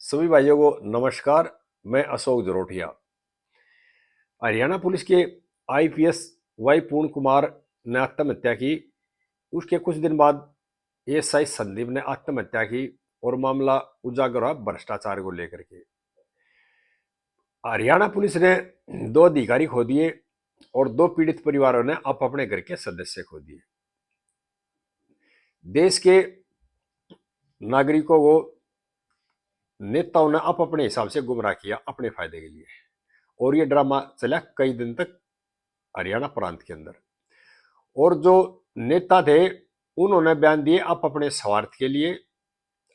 सभी भाइयों को नमस्कार। मैं अशोक जरोटिया। हरियाणा पुलिस के आईपीएस वाई पूर्ण कुमार ने आत्महत्या की। उसके कुछ दिन बाद एएसआई संदीप ने आत्महत्या की और मामला उजागर हुआ भ्रष्टाचार को लेकर के। हरियाणा पुलिस ने 2 अधिकारी खो दिए और 2 पीड़ित परिवारों ने अपने घर के सदस्य खो दिए। देश के नागरिकों को नेताओं ने अपने हिसाब से गुमराह किया अपने फायदे के लिए, और ये ड्रामा चला कई दिन तक हरियाणा प्रांत के अंदर। और जो नेता थे उन्होंने बयान दिए आप अपने स्वार्थ के लिए,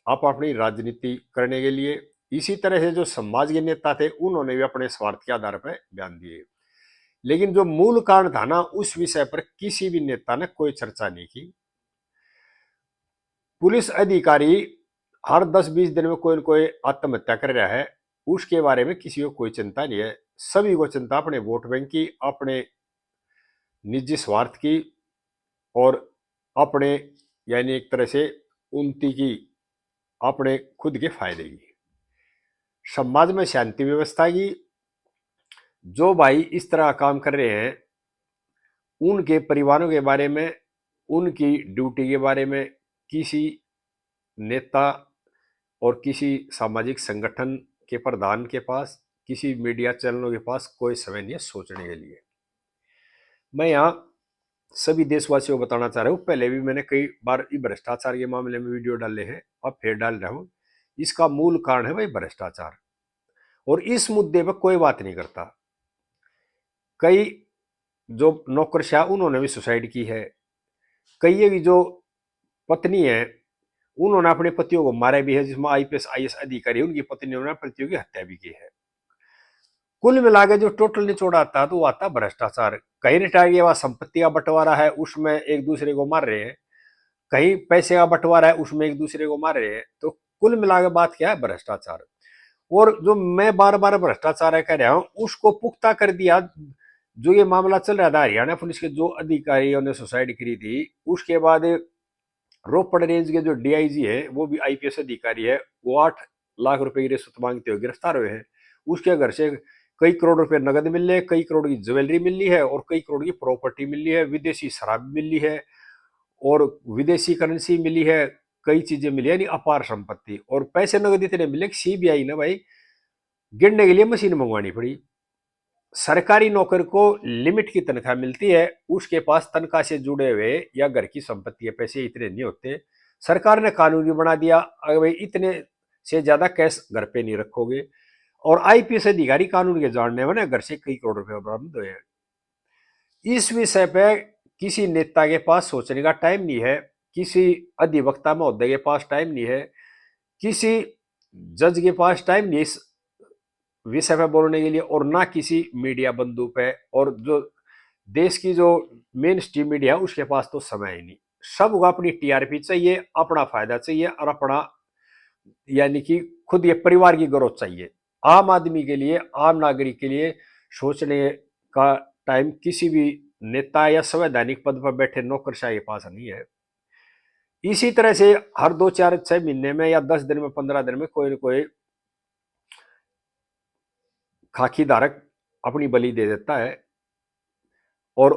आप अपनी राजनीति करने के लिए। इसी तरह से जो समाज के नेता थे उन्होंने भी अपने स्वार्थ के आधार पर बयान दिए। लेकिन जो मूल कारण था ना, उस विषय पर किसी भी नेता ने कोई चर्चा नहीं की। पुलिस अधिकारी हर 10-20 दिन में कोई न कोई आत्महत्या कर रहा है, उसके बारे में किसी को कोई चिंता नहीं है। सभी को चिंता अपने वोट बैंक की, अपने निजी स्वार्थ की और अपने यानी एक तरह से उन्नति की, अपने खुद के फायदे की, समाज में शांति व्यवस्था की। जो भाई इस तरह काम कर रहे हैं उनके परिवारों के बारे में, उनकी ड्यूटी के बारे में किसी नेता और किसी सामाजिक संगठन के प्रधान के पास, किसी मीडिया चैनलों के पास कोई समय नहीं है सोचने के लिए। मैं यहाँ सभी देशवासियों को बताना चाह रहा हूँ, पहले भी मैंने कई बार भ्रष्टाचार के मामले में वीडियो डाले हैं, अब फिर डाल रहा हूँ। इसका मूल कारण है भाई भ्रष्टाचार, और इस मुद्दे पर कोई बात नहीं करता। कई जो नौकरशाह उन्होंने भी सुसाइड की है, कई की जो पत्नी है उन्होंने अपने पतियों को मारा भी है, जिसमें आईपीएस आईएएस अधिकारी उनकी पत्नियों ने पतियों की हत्या भी की है। कुल मिला के जो टोटल निचोड़ आता है तो वो आता भ्रष्टाचार। कहीं रिटायर के बाद संपत्ति का बंटवारा है, उसमें एक दूसरे को मार रहे हैं, कहीं पैसे का बंटवारा है उसमें एक दूसरे को मार रहे हैं। तो कुल मिलाकर बात क्या है, भ्रष्टाचार। और जो मैं बार बार भ्रष्टाचार कह रहा हूं उसको पुख्ता कर दिया। जो ये मामला चल रहा था हरियाणा पुलिस के जो अधिकारियों ने सुसाइड करी थी, उसके बाद रोपड़ रेंज के जो डीआईजी है वो भी आईपीएस अधिकारी है, वो 8 लाख रुपए की रिश्वत मांगते हुए गिरफ्तार हुए हैं। उसके घर से कई करोड़ रुपए नगद मिल रहे हैं, कई करोड़ की ज्वेलरी मिल रही है और कई करोड़ की प्रॉपर्टी मिल रही है, विदेशी शराब मिल रही है और विदेशी करेंसी मिली है, कई चीजें मिली है, यानी अपार संपत्ति। और पैसे नगद इतने मिले कि सीबीआई ने भाई गिनने के लिए मशीन मंगवानी पड़ी। सरकारी नौकर को लिमिट की तनख्वाह मिलती है, उसके पास तनख्वाह से जुड़े हुए या घर की संपत्ति या पैसे इतने नहीं होते। सरकार ने कानून भी बना दिया, अगर भाई इतने से ज्यादा कैश घर पे नहीं रखोगे। और आईपीएस अधिकारी कानून के जानने में घर से कई करोड़ रुपए बरामद हुए। इस विषय पे किसी नेता के पास सोचने का टाइम नहीं है, किसी अधिवक्ता महोदय के पास टाइम नहीं है, किसी जज के पास टाइम नहीं इस विषय पे बोलने के लिए, और ना किसी मीडिया बंधु पे। और जो देश की जो मेन स्ट्रीम मीडिया है उसके पास तो समय ही नहीं। सबको अपनी टीआरपी चाहिए, अपना फायदा चाहिए और अपना यानी कि खुद ये परिवार की ग्रोथ चाहिए। आम आदमी के लिए, आम नागरिक के लिए सोचने का टाइम किसी भी नेता या संवैधानिक पद पर बैठे नौकरशाह के पास नहीं है। इसी तरह से हर 2-4-6 महीने में या 10 दिन में 15 दिन में कोई न कोई खाकी धारक अपनी बलि दे देता है और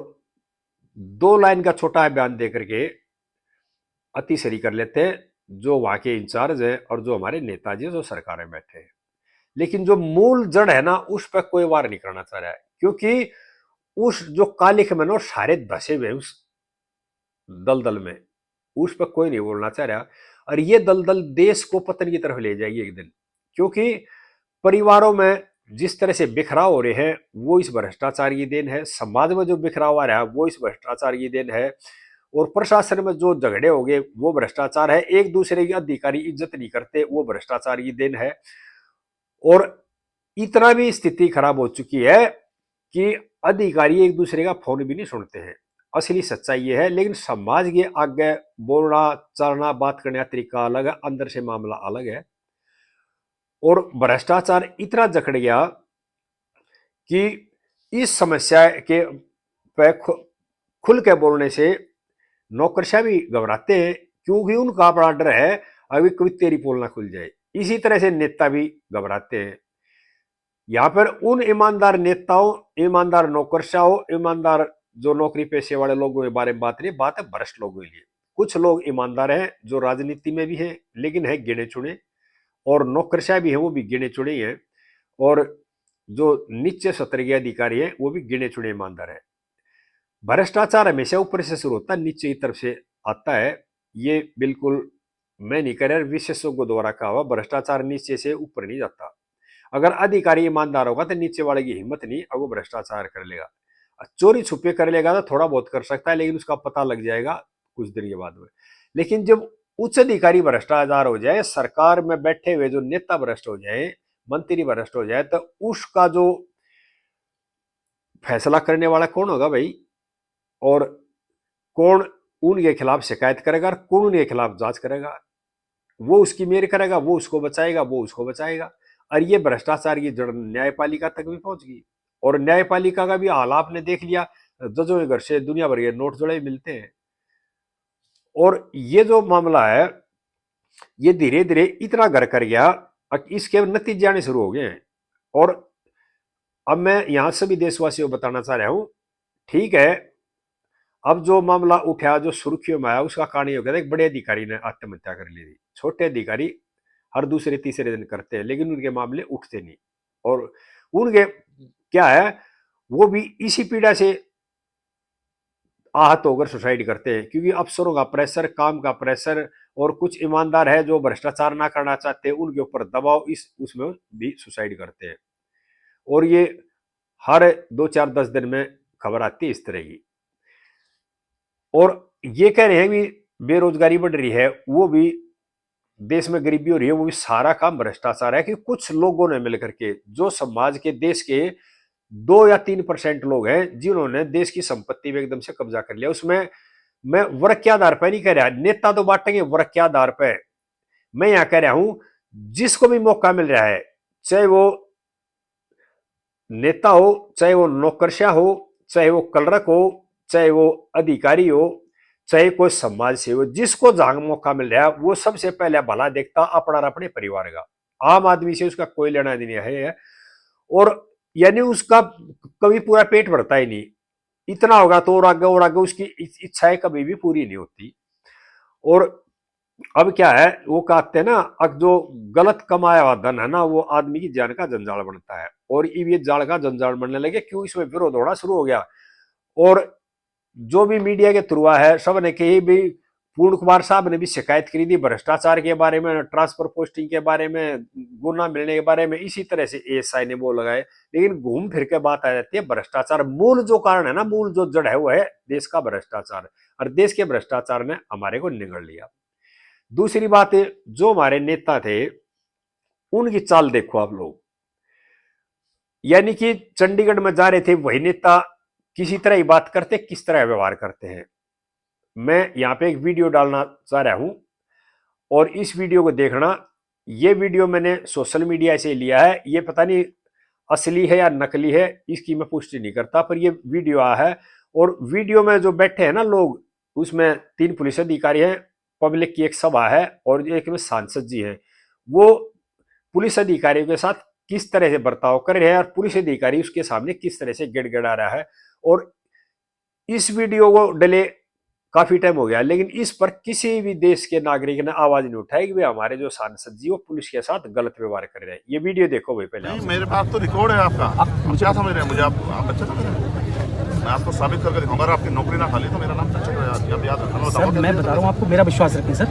2 लाइन का छोटा बयान दे करके अतिसरी कर लेते हैं जो वहां के इंचार्ज है और जो हमारे नेताजी जो सरकार में बैठे हैं। लेकिन जो मूल जड़ है ना उस पर कोई वार नहीं करना चाह रहा है, क्योंकि उस जो कालिख में ना सारे धसे हुए उस दलदल में, उस पर कोई नहीं बोलना चाह रहा। और ये दलदल देश को पतन की तरफ ले जाएगी एक दिन, क्योंकि परिवारों में जिस तरह से बिखराव हो रहे हैं वो इस भ्रष्टाचार की देन है, समाज में जो बिखराव आ रहा है वो इस भ्रष्टाचार की देन है, और प्रशासन में जो झगड़े हो गए वो भ्रष्टाचार है, एक दूसरे के अधिकारी इज्जत नहीं करते वो भ्रष्टाचार की देन है। और इतना भी स्थिति खराब हो चुकी है कि अधिकारी एक दूसरे का फोन भी नहीं सुनते हैं। असली सच्चाई ये है, लेकिन समाज के आगे बोलना चलना बात करने का तरीका अलग है, अंदर से मामला अलग है। और भ्रष्टाचार इतना जकड़ गया कि इस समस्या के पे खुल के बोलने से नौकरशाह भी घबराते हैं, क्योंकि उनका बड़ा डर है अभी कभी तेरी पोल ना खुल जाए। इसी तरह से नेता भी घबराते हैं। यहां पर उन ईमानदार नेताओं, ईमानदार नौकरशाहों, ईमानदार जो नौकरी पेशे वाले लोगों के बारे में बात नहीं, बात है भ्रष्ट लोगों के लिए। कुछ लोग ईमानदार हैं जो राजनीति में भी हैं, लेकिन है गिने चुने, और नौकरशाह भी है वो भी गिने चुने ही हैं, और जो नीचे सत्र के अधिकारी है वो भी गिने चुने ईमानदार है। भ्रष्टाचार हमेशा ऊपर से शुरू होता है, नीचे की तरफ से आता है। ये बिल्कुल मैं नहीं कह रहा, विशेषज्ञों द्वारा कहा हुआ, भ्रष्टाचार नीचे से ऊपर नहीं जाता। अगर अधिकारी ईमानदार होगा तो नीचे वाले की हिम्मत नहीं, अब वो भ्रष्टाचार कर लेगा। चोरी छुपे कर लेगा तो थोड़ा बहुत कर सकता है, लेकिन उसका पता लग जाएगा कुछ दिन के बाद में। लेकिन जब उच्च अधिकारी भ्रष्टाचार हो जाए, सरकार में बैठे हुए जो नेता भ्रष्ट हो जाए, मंत्री भ्रष्ट हो जाए, तो उसका जो फैसला करने वाला कौन होगा भाई, और कौन उनके खिलाफ शिकायत करेगा और कौन उनके खिलाफ जांच करेगा? वो उसकी मेयर करेगा, वो उसको बचाएगा, वो उसको बचाएगा। और ये भ्रष्टाचार की जड़ न्यायपालिका तक भी पहुंच गई, और न्यायपालिका का भी हाल आपने देख लिया। जजों के घर से दुनिया भर के नोट जुड़े मिलते हैं। और ये जो मामला है ये धीरे धीरे इतना घर कर गया, इसके नतीजे आने शुरू हो गए हैं। और अब मैं यहां सभी देशवासियों को बताना चाह रहा हूं, ठीक है, अब जो मामला उठा, जो सुर्खियों में आया, उसका कारण ये हो गया, एक बड़े अधिकारी ने आत्महत्या कर ली थी। छोटे अधिकारी हर दूसरे तीसरे दिन करते हैं, लेकिन उनके मामले उठते नहीं। और उनके क्या है, वो भी इसी पीड़ा से आहत होकर सुसाइड करते हैं, क्योंकि अफसरों का प्रेशर, काम का प्रेशर, और कुछ ईमानदार है जो भ्रष्टाचार ना करना चाहते, उनके ऊपर दबाव, इस उसमें भी सुसाइड करते हैं। और ये हर 2-4-10 दिन में खबर आती है इस तरह की। और ये कह रहे हैं कि बेरोजगारी बढ़ रही है, वो भी देश में गरीबी हो रही है, वो भी सारा काम भ्रष्टाचार है। कि कुछ लोगों ने मिलकर के, जो समाज के, देश के 2 या 3% लोग हैं जिन्होंने देश की संपत्ति में एकदम से कब्जा कर लिया। उसमें मैं वर्ग के आधार पर नहीं कह रहा, नेता तो बांटेंगे वर्ग के आधार पर, मैं यहां कह रहा हूं जिसको भी मौका मिल रहा है, चाहे वो नेता हो, चाहे वो नौकरशाह हो, चाहे वो क्लर्क हो, चाहे वो अधिकारी हो, चाहे कोई समाज से हो, जिसको जहां मौका मिल रहा है वो सबसे पहले भला देखता अपना और अपने परिवार का। आम आदमी से उसका कोई लेना देना है, और यानी उसका कभी पूरा पेट भरता ही नहीं। इतना होगा तो और आगे उसकी इच्छाएं कभी भी पूरी नहीं होती। और अब क्या है, वो कहते हैं ना, अब जो गलत कमाया हुआ धन है ना, वो आदमी की जान का जंजाल बनता है। और ये जाल का जंजाल बनने लगे, क्यों? इसमें विरोध होना शुरू हो गया। और जो भी मीडिया के थ्रू है, सब ने कही भी, पूर्ण कुमार साहब ने भी शिकायत करी थी भ्रष्टाचार के बारे में, ट्रांसफर पोस्टिंग के बारे में, गुना मिलने के बारे में, इसी तरह से एएसआई ने वो लगाए। लेकिन घूम फिर के बात आ जाती है भ्रष्टाचार। मूल जो कारण है ना, मूल जो जड़ है, वो है देश का भ्रष्टाचार, और देश के भ्रष्टाचार ने हमारे को निगल लिया। दूसरी बात, जो हमारे नेता थे उनकी चाल देखो आप लोग, यानी कि चंडीगढ़ में जा रहे थे, वही नेता किसी तरह ही बात करते, किस तरह व्यवहार करते हैं। मैं यहां पे एक वीडियो डालना चाह रहा हूं, और इस वीडियो को देखना। ये वीडियो मैंने सोशल मीडिया से लिया है, ये पता नहीं असली है या नकली है, इसकी मैं पुष्टि नहीं करता, पर ये वीडियो आया है। और वीडियो में जो बैठे हैं ना लोग, उसमें 3 पुलिस अधिकारी हैं, पब्लिक की एक सभा है, और एक में सांसद जी हैं। वो पुलिस अधिकारियों के साथ किस तरह से बर्ताव कर रहे हैं, और पुलिस अधिकारी उसके सामने किस तरह से गिड़गिड़ा रहा है। और इस वीडियो को डले काफी टाइम हो गया, लेकिन इस पर किसी भी देश के नागरिक ने आवाज नहीं उठाई कि वे हमारे जो सांसद जी वो पुलिस के साथ गलत व्यवहार कर रहे हैं। ये वीडियो देखो भाई पहले। नहीं, मेरे पास तो रिकॉर्ड है आपका। आप क्या समझ रहे हैं मुझे? आप अच्छा समझ रहे हैं? मैं आपको साबित करके दिखाऊंगा। अगर आपकी नौकरी ना खाली तो मेरा नाम सच है, याद रखना। सर मैं बता रहा हूँ आपको, मेरा विश्वास रखिए सर,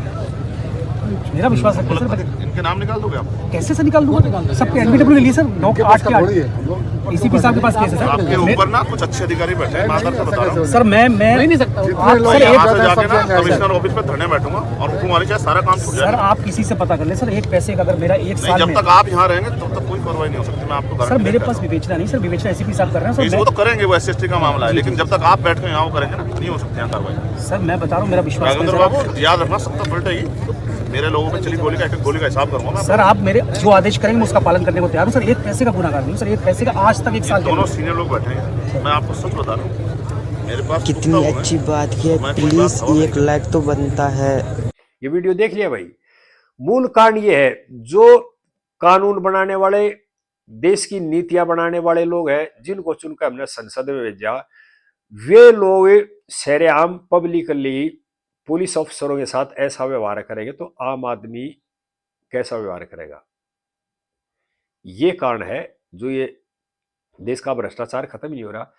मेरा विश्वास रखिए सर। इनके नाम निकाल दोगे आप? कैसे सर निकाल दूंगा? सबके एनबीडब्ल्यू लिए सर, 9-8 के 8 एसीपी साहब के पास केस है सर। आपके ऊपर ना कुछ अच्छे अधिकारी बैठे हैं, मैं बता रहा हूं सर। मैं नहीं सकता सर, यहाँ से जाके ना कमिश्नर ऑफिस पे धरने बैठूंगा, और तुम्हारी चाहे सारा काम छूट जाएगा। सर आप किसी से पता कर ले सर, एक पैसे का अगर मेरा 1 साल जब तक आप यहाँ रहेंगे तब तक कोई कार्रवाई नहीं हो सकती। मैं आपको सर, मेरे पास विवेचना नहीं सर, विवेचना एसीपी साहब कर रहे हैं सर। वो तो करेंगे, वो SC का मामला है, लेकिन जब तक आप बैठ के यहाँ करेंगे ना, नहीं हो सकती यहाँ कार्रवाई। सर मैं बता रहा हूँ, मेरा विश्वास बाबू याद रखना, 70 पलटेगी मेरे लोगों पे चली गोली का, एक गोली का हिसाब करूंगा मैं। सर आप मेरे जो आदेश करेंगे मैं उसका पालन करने को तैयार हूँ सर। 1 पैसे का गुनाहगार नहीं सर, 1 पैसे का आज तक 1 साल। दोनों सीनियर लोग बैठे हैं, मैं आपको सच बता रहा हूँ। मेरे पास कितनी अच्छी बात है, प्लीज 1 लाइक तो बनता है। ये वीडियो देख लिया भाई। मूल कारण ये है, जो कानून बनाने वाले, देश की नीतियां बनाने वाले लोग हैं, जिनको चुनकर हमने संसद में भेजा, वे लोग सरेआम पब्लिकली पुलिस अफसरों के साथ ऐसा व्यवहार करेंगे तो आम आदमी कैसा व्यवहार करेगा? ये कारण है जो ये देश का भ्रष्टाचार खत्म नहीं हो रहा।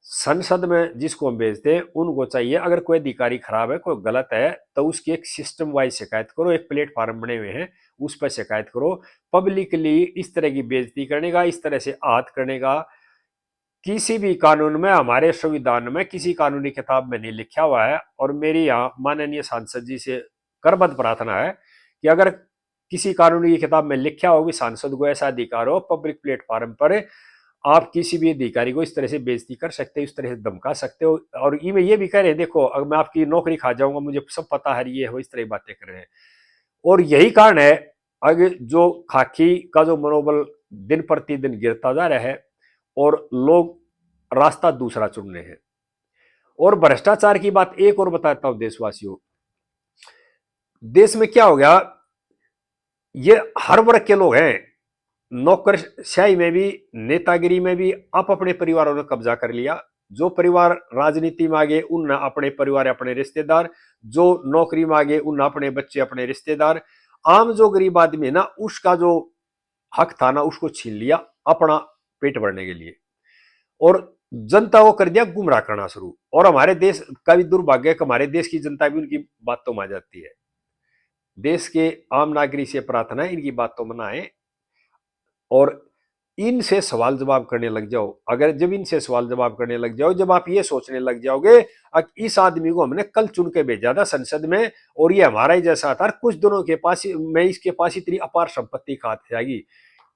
संसद में जिसको हम भेजते हैं उनको चाहिए, अगर कोई अधिकारी खराब है, कोई गलत है, तो उसकी एक सिस्टम वाइज शिकायत करो, एक प्लेटफॉर्म बने हुए हैं उस पर शिकायत करो। पब्लिकली इस तरह की बेइज्जती करने का, इस तरह से आहत करने का किसी भी कानून में, हमारे संविधान में किसी कानूनी किताब में नहीं लिखा हुआ है। और मेरी यहाँ माननीय सांसद जी से करबद्ध प्रार्थना है कि अगर किसी कानूनी किताब में लिखा हो कि सांसद को ऐसा अधिकार हो, पब्लिक प्लेटफॉर्म पर आप किसी भी अधिकारी को इस तरह से बेइज्जती कर सकते हो, इस तरह से धमका सकते हो। और ये भी कह रहे हैं, देखो अगर मैं आपकी नौकरी खा जाऊंगा, मुझे सब पता है, ये हो, इस तरह की बातें कर रहे हैं। और यही कारण है अगर जो खाकी का जो मनोबल दिन प्रतिदिन गिरता जा रहा है और लोग रास्ता दूसरा चुन रहे हैं। और भ्रष्टाचार की बात एक और बताता हूं देशवासियों, देश में क्या हो गया, ये हर वर्ग के लोग हैं, नौकरशाही में भी, नेतागिरी में भी आप अपने परिवारों ने कब्जा कर लिया। जो परिवार राजनीति में आगे उन अपने परिवार, अपने रिश्तेदार, जो नौकरी में आगे उन अपने बच्चे, अपने रिश्तेदार। आम जो गरीब आदमी है ना, उसका जो हक था ना, उसको छीन लिया अपना पेट भरने के लिए, और जनता को कर दिया गुमराह करना शुरू। और हमारे देश का भी दुर्भाग्य है कि हमारे देश की जनता भी उनकी बातों में आ जाती है। देश के आम नागरिक से प्रार्थना है, इनकी बातों में ना आए और इनसे सवाल जवाब करने लग जाओ। अगर जब इनसे सवाल जवाब करने लग जाओ, जब आप ये सोचने लग जाओगे इस आदमी को हमने कल चुन के भेजा था संसद में और ये हमारा ही जैसा था, कुछ दिनों के पास मैं इसके पास इतनी अपार संपत्ति कहां से आएगी,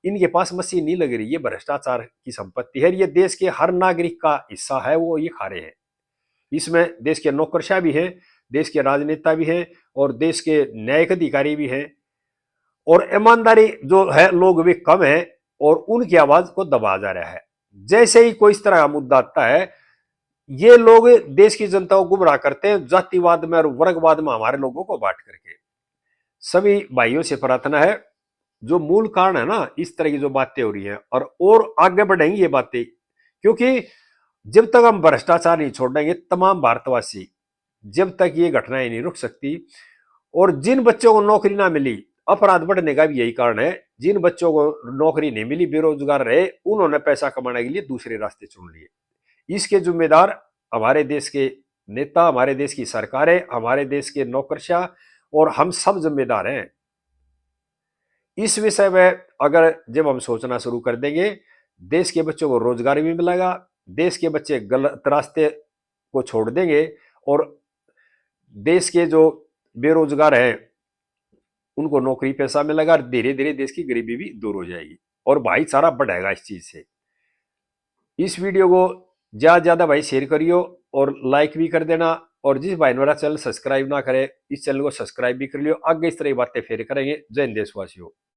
इनके पास मशीन नहीं लग रही, ये भ्रष्टाचार की संपत्ति है, ये देश के हर नागरिक का हिस्सा है, वो ये खा रहे हैं। इसमें देश के नौकरशाह भी हैं, देश के राजनेता भी हैं और देश के न्यायिक अधिकारी भी हैं। और ईमानदारी जो है लोग भी कम है और उनकी आवाज को दबा जा रहा है। जैसे ही कोई इस तरह का मुद्दा आता है, ये लोग देश की जनता को गुमराह करते हैं, जातिवाद में और वर्गवाद में हमारे लोगों को बांट करके। सभी भाइयों से प्रार्थना है, जो मूल कारण है ना इस तरह की जो बातें हो रही हैं, और आगे बढ़ेंगी ये बातें, क्योंकि जब तक हम भ्रष्टाचार नहीं छोड़ेंगे तमाम भारतवासी, जब तक ये घटनाएं नहीं रुक सकती। और जिन बच्चों को नौकरी ना मिली, अपराध बढ़ने का भी यही कारण है। जिन बच्चों को नौकरी नहीं मिली, बेरोजगार रहे, उन्होंने पैसा कमाने के लिए दूसरे रास्ते चुन लिए। इसके जिम्मेदार हमारे देश के नेता, हमारे देश की सरकारें, हमारे देश के नौकरशाह और हम सब जिम्मेदार हैं। इस विषय में अगर जब हम सोचना शुरू कर देंगे, देश के बच्चों को रोजगार भी मिलेगा, देश के बच्चे गलत रास्ते को छोड़ देंगे और देश के जो बेरोजगार हैं उनको नौकरी पैसा मिलेगा, धीरे धीरे देश की गरीबी भी दूर हो जाएगी और भाईचारा बढ़ेगा इस चीज से। इस वीडियो को ज्यादा ज्यादा भाई शेयर करियो और लाइक भी कर देना। और जिस भाई ने मेरा चैनल सब्सक्राइब ना करे, इस चैनल को सब्सक्राइब भी कर लियो। आगे इस तरह की बातें फिर करेंगे। जय हिंद देशवासियों।